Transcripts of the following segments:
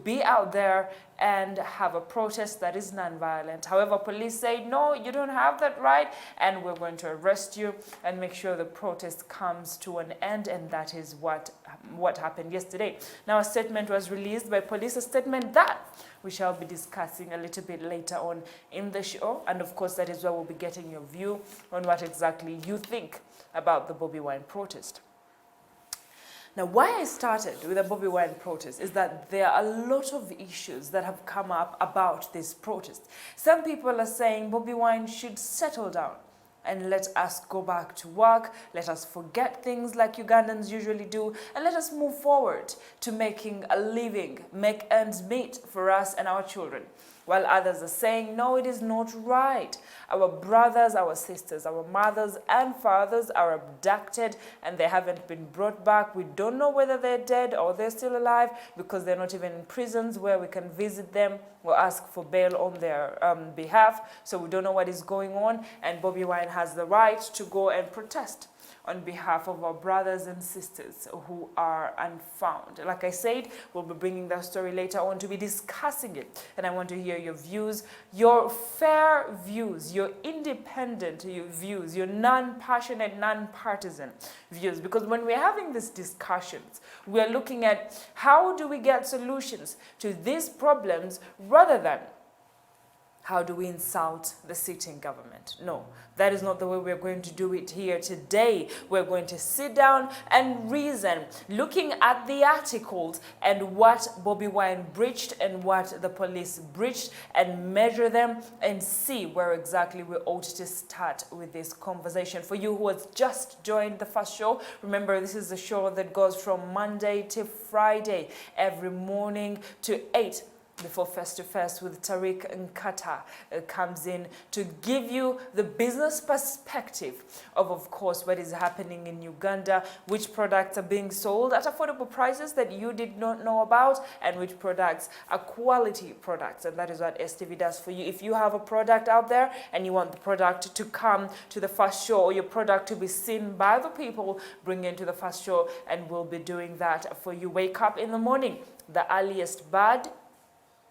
be out there and have a protest that is non-violent. However, police say, no, you don't have that right, and we're going to arrest you and make sure the protest comes to an end, and that is what happened yesterday. Now, a statement was released by police, a statement that we shall be discussing a little bit later on in the show, and of course, that is where we'll be getting your view on what exactly you think about the Bobi Wine protest. Now, why I started with the Bobi Wine protest is that there are a lot of issues that have come up about this protest. Some people are saying Bobi Wine should settle down and let us go back to work, let us forget things like Ugandans usually do, and let us move forward to making a living, make ends meet for us and our children. While others are saying, no, it is not right. Our brothers, our sisters, our mothers and fathers are abducted and they haven't been brought back. We don't know whether they're dead or they're still alive because they're not even in prisons where we can visit them or ask for bail on their behalf. So we don't know what is going on, and Bobi Wine has the right to go and protest on behalf of our brothers and sisters who are unfound. Like I said, we'll be bringing that story later on to be discussing it. And I want to hear your views, your fair views, your independent views, your non-passionate, non-partisan views. Because when we're having these discussions, we're looking at how do we get solutions to these problems rather than how do we insult the sitting government? No, that is not the way we're going to do it here today. We're going to sit down and reason, looking at the articles and what Bobi Wine breached and what the police breached, and measure them and see where exactly we ought to start with this conversation. For you who has just joined the first show, remember this is a show that goes from Monday to Friday, every morning to 8 before Face to Face with Tariq Nkata comes in to give you the business perspective of course, what is happening in Uganda, which products are being sold at affordable prices that you did not know about, and which products are quality products. And that is what STV does for you. If you have a product out there and you want the product to come to the first show, or your product to be seen by the people, bring it into the first show, and we'll be doing that for you. Wake up in the morning. The earliest bird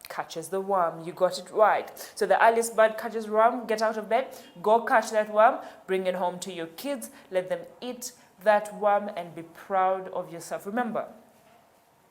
catches the worm. You got it right. So the earliest bird catches worm, get out of bed, go catch that worm, bring it home to your kids, let them eat that worm and be proud of yourself. Remember,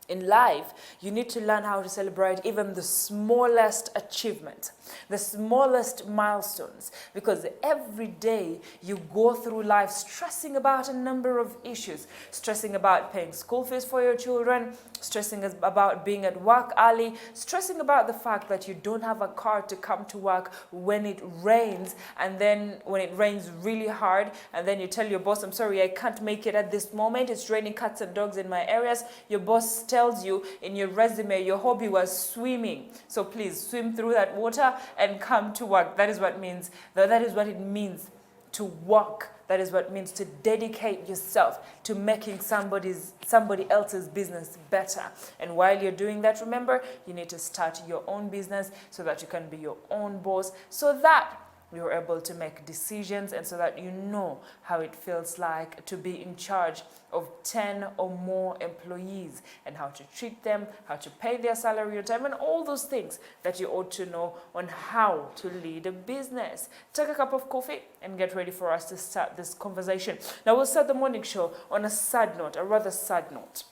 in life, you need to learn how to celebrate even the smallest achievement, the smallest milestones, because every day you go through life stressing about a number of issues, stressing about paying school fees for your children, stressing about being at work early, stressing about the fact that you don't have a car to come to work when it rains, and then when it rains really hard, and then you tell your boss, I'm sorry, I can't make it at this moment, it's raining cats and dogs in my areas. Your boss tells you in your resume your hobby was swimming, so please swim through that water and come to work. That is what it means to work. That is what it means to dedicate yourself to making somebody else's business better. And while you're doing that, remember, you need to start your own business so that you can be your own boss, so that you're able to make decisions, and so that you know how it feels like to be in charge of 10 or more employees, and how to treat them, how to pay their salary on time, and all those things that you ought to know on how to lead a business. Take a cup of coffee and get ready for us to start this conversation. Now, we'll start the morning show on a sad note, a rather sad note.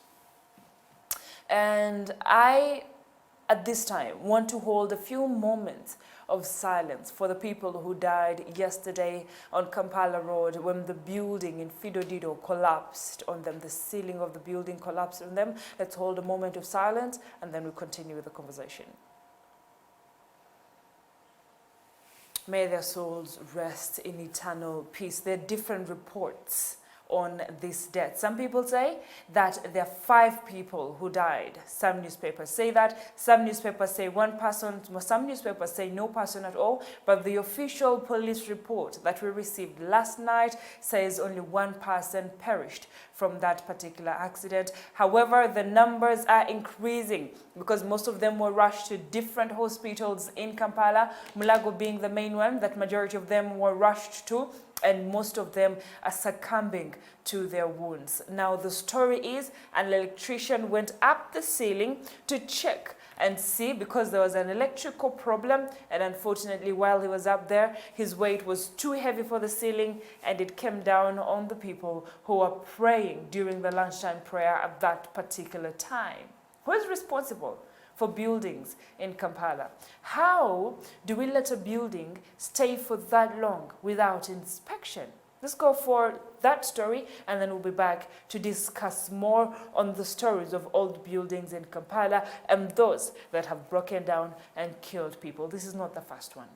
And I, at this time, want to hold a few moments of silence for the people who died yesterday on Kampala Road when the building in Fidodido collapsed on them. The ceiling of the building collapsed on them. Let's hold a moment of silence and then we'll continue with the conversation. May their souls rest in eternal peace. There are different reports on this death. Some people say that there are 5 people who died. Some newspapers say that. Some newspapers say 1 person. Some newspapers say no person at all. But the official police report that we received last night says only 1 person perished from that particular accident. However, the numbers are increasing because most of them were rushed to different hospitals in Kampala, Mulago being the main one that majority of them were rushed to, and most of them are succumbing to their wounds. Now, the story is an electrician went up the ceiling to check and see, because there was an electrical problem, and unfortunately while he was up there, his weight was too heavy for the ceiling, and it came down on the people who were praying during the lunchtime prayer at that particular time. Who is responsible for buildings in Kampala? How do we let a building stay for that long without inspection? Let's go for that story, and then we'll be back to discuss more on the stories of old buildings in Kampala and those that have broken down and killed people. This is not the first one.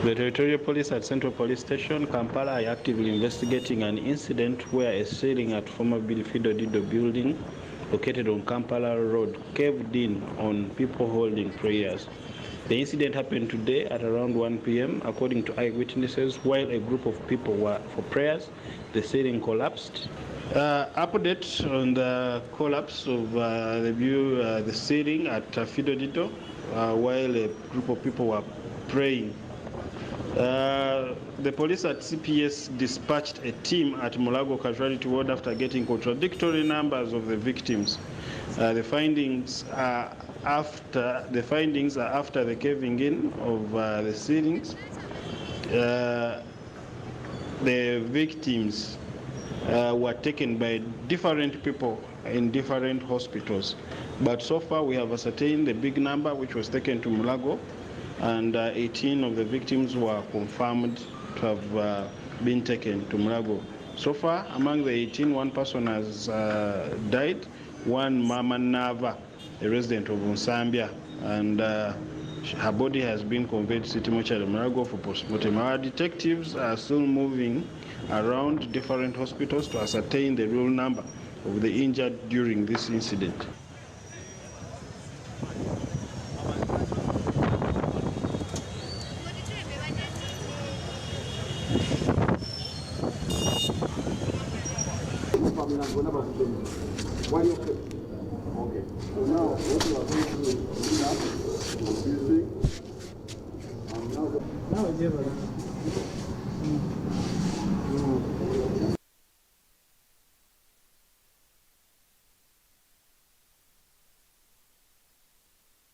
The Territorial Police at Central Police Station, Kampala, are actively investigating an incident where a ceiling at former Fidodido building located on Kampala Road caved in on people holding prayers. The incident happened today at around 1 p.m. According to eyewitnesses, while a group of people were for prayers, the ceiling collapsed. Update on the collapse of the ceiling at Fidodido while a group of people were praying. The police at CPS dispatched a team at Mulago Casualty Ward after getting contradictory numbers of the victims. The findings are after the caving in of the ceilings. The victims were taken by different people in different hospitals, but so far we have ascertained the big number which was taken to Mulago, and 18 of the victims were confirmed to have been taken to Mulago. So far, among the 18, one person has died, one Mama Nava, a resident of Unsambia, and her body has been conveyed to City Mortuary Mulago for postmortem. Our detectives are still moving around different hospitals to ascertain the real number of the injured during this incident. Okay. So now what you are going to do is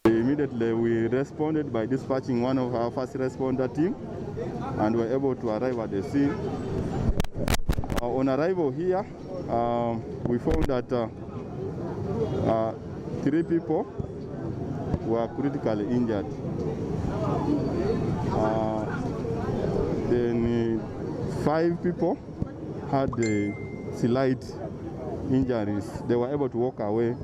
immediately we responded by dispatching one of our first responder team, and were able to arrive at the scene. On arrival here, we found that 3 people were critically injured. Then 5 people had slight injuries. They were able to walk away.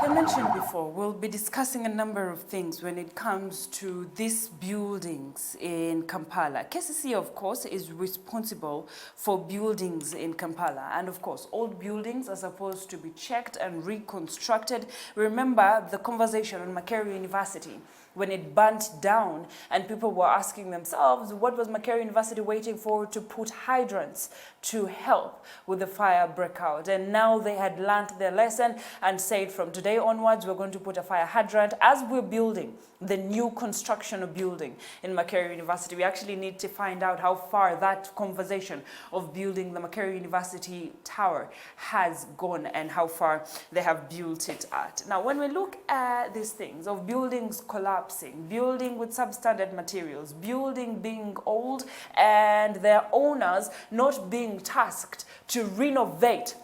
Like I mentioned before, we'll be discussing a number of things when it comes to these buildings in Kampala. KCC, of course, is responsible for buildings in Kampala. And of course, old buildings are supposed to be checked and reconstructed. Remember the conversation on Makerere University when it burnt down, and people were asking themselves, what was Makerere University waiting for to put hydrants to help with the fire breakout? And now they had learned their lesson and said, from today onwards, we're going to put a fire hydrant as we're building the new construction of building in Makerere University. We actually need to find out how far that conversation of building the Makerere University Tower has gone and how far they have built it at. Now, when we look at these things of buildings collapsing, building with substandard materials, building being old, and their owners not being tasked to renovate,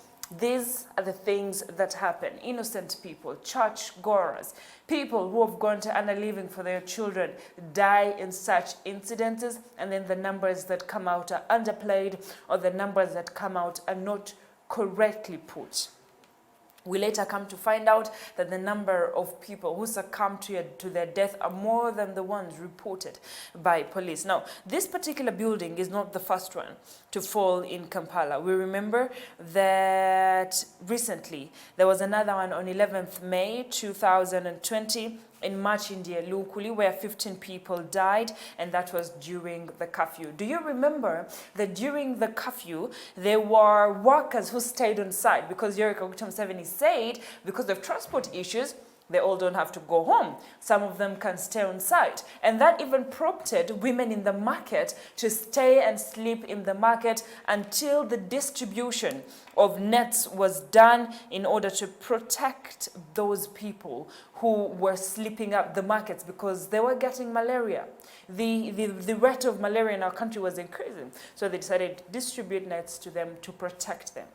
these are the things that happen. Innocent people, church goers, people who have gone to earn a living for their children die in such incidences, and then the numbers that come out are underplayed, or the numbers that come out are not correctly put. We later come to find out that the number of people who succumb to their death are more than the ones reported by police. Now, this particular building is not the first one to fall in Kampala. We remember that recently there was another one on 11th May 2020 in Machindie, Lukuli, where 15 people died, and that was during the curfew. Do you remember that during the curfew, there were workers who stayed on site because Yoweri Kaguta Museveni said because of transport issues, they all don't have to go home. Some of them can stay on site. And that even prompted women in the market to stay and sleep in the market until the distribution of nets was done in order to protect those people who were sleeping up the markets because they were getting malaria. The rate of malaria in our country was increasing. So they decided to distribute nets to them to protect them.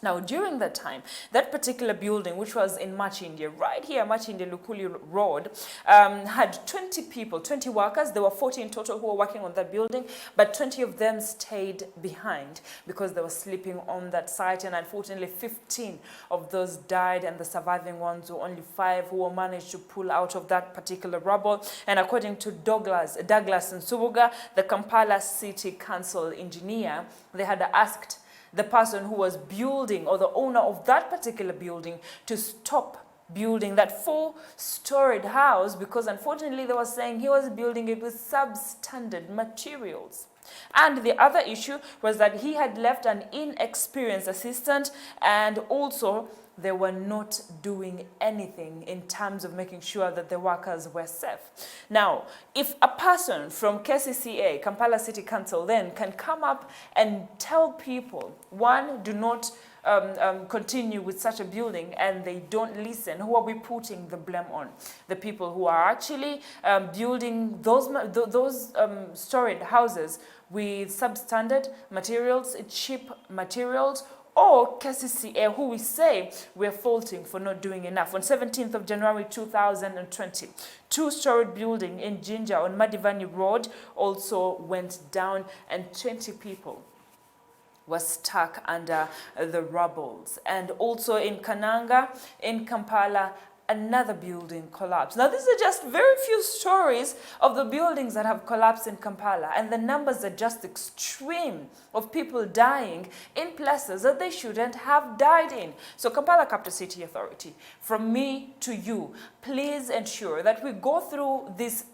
Now, during that time, that particular building, which was in Machindie, right here, Machindie Lukuli Road, had 20 people, 20 workers. There were 40 in total who were working on that building, but 20 of them stayed behind because they were sleeping on that site. And unfortunately, 15 of those died, and the surviving ones were only 5 who were managed to pull out of that particular rubble. And according to Douglas Nsubuga, the Kampala City Council engineer, they had asked the person who was building, or the owner of that particular building, to stop building that 4-storied house because unfortunately they were saying he was building it with substandard materials. And the other issue was that he had left an inexperienced assistant, and also they were not doing anything in terms of making sure that the workers were safe. Now, if a person from KCCA, Kampala City Council, then can come up and tell people, one, do not continue with such a building, and they don't listen, who are we putting the blame on? The people who are actually building those storage houses with substandard materials, cheap materials, or KCCA, who we say we're faulting for not doing enough. On 17th of January 2020, 2-story building in Jinja on Madivani Road also went down, and 20 people were stuck under the rubbles. And also in Kananga, in Kampala, another building collapsed. Now, these are just very few stories of the buildings that have collapsed in Kampala, and the numbers are just extreme of people dying in places that they shouldn't have died in. So, Kampala Capital City Authority, from me to you, please ensure that we go through these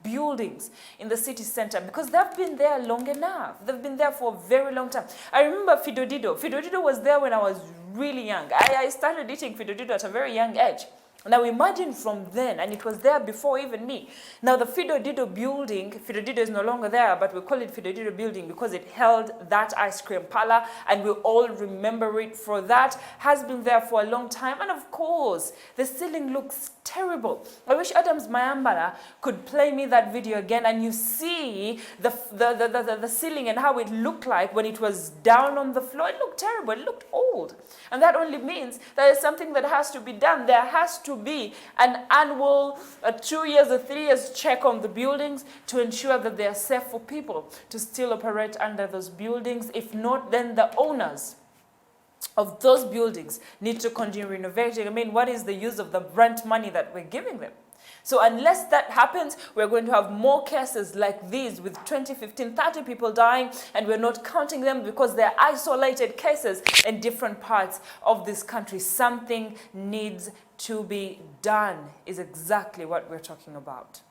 buildings in the city center because they've been there long enough. They've been there for a very long time. I remember Fidodido. Fidodido was there when I was really young. I started eating Fidodido at a very young age. Now imagine from then, and it was there before even me. Now the Fidodido building, Fidodido is no longer there, but we call it Fidodido building because it held that ice cream parlor, and we all remember it for that. Has been there for a long time, and of course, the ceiling looks terrible. I wish Adams Mayambala could play me that video again, and you see the ceiling and how it looked like when it was down on the floor. It looked terrible. It looked old, and that only means there is something that has to be done. There has to be an annual 2 years or 3 years check on the buildings to ensure that they are safe for people to still operate under those buildings. If not, then the owners of those buildings need to continue renovating. I mean, what is the use of the rent money that we're giving them? So unless that happens, we're going to have more cases like these with 20, 15, 30 people dying, and we're not counting them because they're isolated cases in different parts of this country. Something needs to be done is exactly what we're talking about.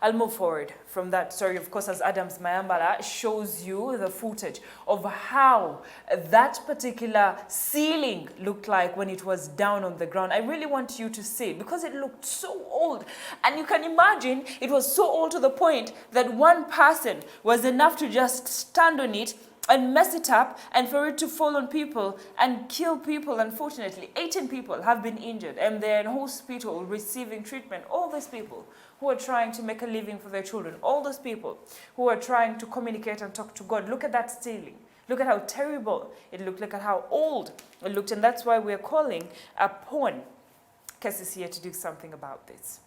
I'll move forward from that story, of course, as Adams Mayambala shows you the footage of how that particular ceiling looked like when it was down on the ground. I really want you to see it because it looked so old. And you can imagine it was so old to the point that one person was enough to just stand on it and mess it up, and for it to fall on people and kill people. Unfortunately, 18 people have been injured and they're in hospital receiving treatment. All these people who are trying to make a living for their children, all those people who are trying to communicate and talk to God. Look at that ceiling. Look at how terrible it looked. Look at how old it looked. And that's why we're calling upon KCCA to do something about this.